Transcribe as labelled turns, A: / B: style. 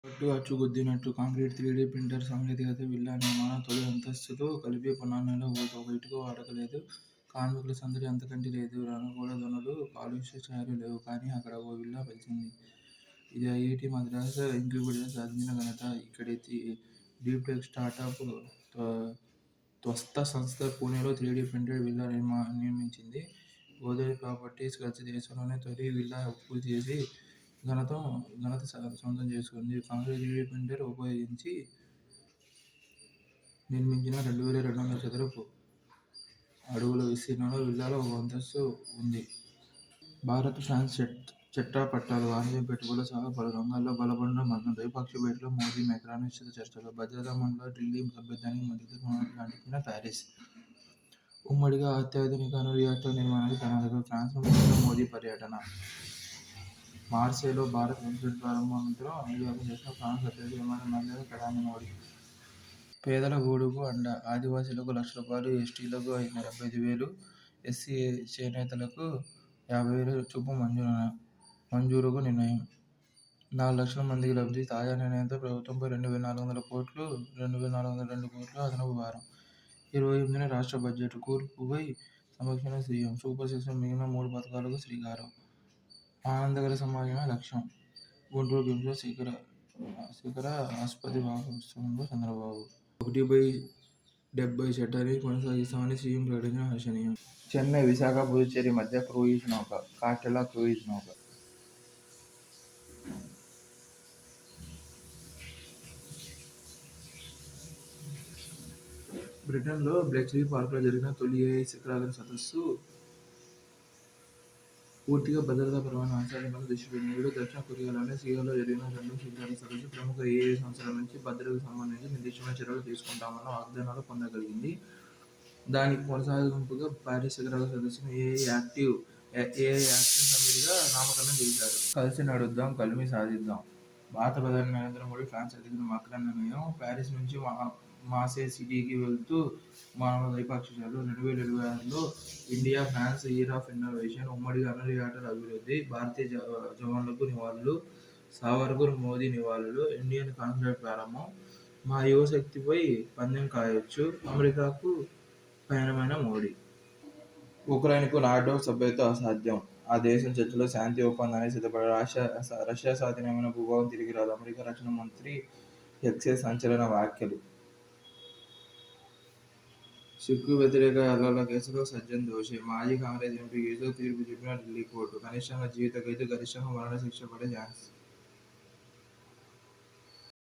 A: పట్టు అచ్చుగుద్దినట్టు concrete 3D printer సాంకేతికత villa నిర్మాణం తొలి అంతస్తుతో కలిపి పునాదుల్లో ఒక ఇటుక వాడకలేదు. కార్మికుల సందడి అంతకంటే లేదు. రణగొడ ధ్వనులు, కాలుష్య ఛాయలు లేవు. కానీ అక్కడ ఓ విల్లా వెలిసింది. ఇది ఐఐటీ మద్రాస్ ఇంక్యుబేటర్ సాధించిన ఘనత. ఇక్కడి డీప్టెక్ స్టార్టప్ త్వస్త సంస్థ పూణేలో 3D ప్రింటెడ్ విల్లా నిర్మించింది. గోదరి ప్రాపర్టీస్ కలిసి దేశంలోనే తొలి విల్లా పూర్తి చేసి ఘనత సొంతం చేసుకుంది. కాంక్రీట్ 3D ప్రింటర్ ఉపయోగించి నిర్మించిన 2200 చదరపు అడుగుల విస్తీర్ణంలో విల్లాలో ఒక అంతస్తు ఉంది. భారత్, ఫ్రాన్స్ చట్టాపట్టాలు, వాణిజ్య పెట్టుబడులు సహా పలు రంగాల్లో బలపడిన మద్దతు. ద్వైపాక్షిక భేటీలో మోదీ, మెక్రాన్ విస్తృత చర్చలు. భద్రతా మండలిలో ఢిల్లీ సభ్యత్వానికి మద్దతు ప్రకటించిన ప్యారిస్. ఉమ్మడిగా అత్యాధునిక అణు రియాక్టర్ నిర్మాణానికి ప్రణాళికలు. ఫ్రాన్స్లో మోదీ పర్యటన. మార్సేలో భారత సంసద్ ప్రారంభోత్సవం అనంతరం చేసిన ఫ్రాన్స్ అధ్యక్షుడు ఎమాన్యుయల్ మాక్రాన్తో ప్రధాని మోదీ. పేదల గూడుకు అండ. ఆదివాసీలకు ₹1,00,000, ఎస్టీలకు 75,000, ఎస్సీ, చేనేతలకు 50,000 చొప్పున మంజూరుకు నిర్ణయం. 4 లక్షల మందికి లబ్ధి. తాజా నిర్ణయంతో ప్రభుత్వంపై 2,402 కోట్లు అదనపు భారం. 28న రాష్ట్ర బడ్జెట్. కూర్పుపై సమీక్ష సీఎం. సూపర్ సిక్స్లో మిగిలిన 3 పథకాలకు శ్రీకారం. ఆనందకర సమాజమే లక్ష్యం. గుంటూరు కిమ్స్లో శిఖర ఆసుపత్రి చంద్రబాబు. 1/70 చట్టాన్ని కొనసాగిస్తామని సీఎం ప్రకటించడం హర్షణీయం. చెన్నై, విశాఖ, పుదుచ్చేరి మధ్య క్రూయిజ్ నౌక. కాస్టెల్లా క్రూయిజ్ నౌక. బ్రిటన్లో బ్లెచ్లీ పార్క్లో జరిగిన తొలి ఏఐ శిఖరాగ్ర సదస్సు పూర్తిగా భద్రతాపరమైన అంశాలపైన దృష్టి పెట్టింది. నేడు దక్షిణ కొరియాలోని సియోల్లో జరిగిన 2వ శిఖరాగ్ర సదస్సు ప్రముఖ ఏఐ సంస్థల నుంచి భద్రతకు సంబంధించి నిర్దిష్టమైన చర్యలు తీసుకుంటామన్న వాగ్దానాలు పొందగలిగింది. దానికి కొనసాగింపుగా పారిస్ శిఖరాగ్ర సదస్సును ఏఐ యాక్షన్ సమ్మిట్గా నామకరణం చేశారు. కలిసి నడుద్దాం, కలిమి సాధిద్దాం. భారత ప్రధాని నరేంద్ర మోదీ, ఫ్రాన్స్ అధ్యక్షుడు మాక్రాన్ నిర్ణయం. పారిస్ నుంచి మార్సే సిటీకి వెళుతూ విమానంలో ద్వైపాక్షిక చర్చలు. 2026లో India, France year of innovation. ఉమ్మడిగా అణు రియాక్టర్ అభివృద్ధి. భారతీయ జవాన్లకు నివాళులు. సావర్కర్, మోదీ నివాళులు. ఇండియన్ కాన్సులేట్ ప్రారంభం. మా యువశక్తిపై పందెం కాయొచ్చు. అమెరికాకు పయనమైన మోదీ. ఉక్రెయిన్కు నాటో సభ్యత్వం అసాధ్యం. ఆ దేశం చర్చలో శాంతి ఒప్పందానికి సిద్ధపడాలి. రష్యా స్వాధీనమైన భూభాగం తిరిగి రాదు. అమెరికా రక్షణ మంత్రి ఎక్స్పై సంచలన వ్యాఖ్యలు. సిక్కు వ్యతిరేక అల్లర్ల కేసులో సజ్జన్ దోషి. మాజీ కాంగ్రెస్ ఎంపీ కేసులో తీర్పు చెప్పిన ఢిల్లీ కోర్టు. కనిష్టంగా జీవిత ఖైదు, గరిష్టంగా మరణశిక్ష పడే ఛాన్స్.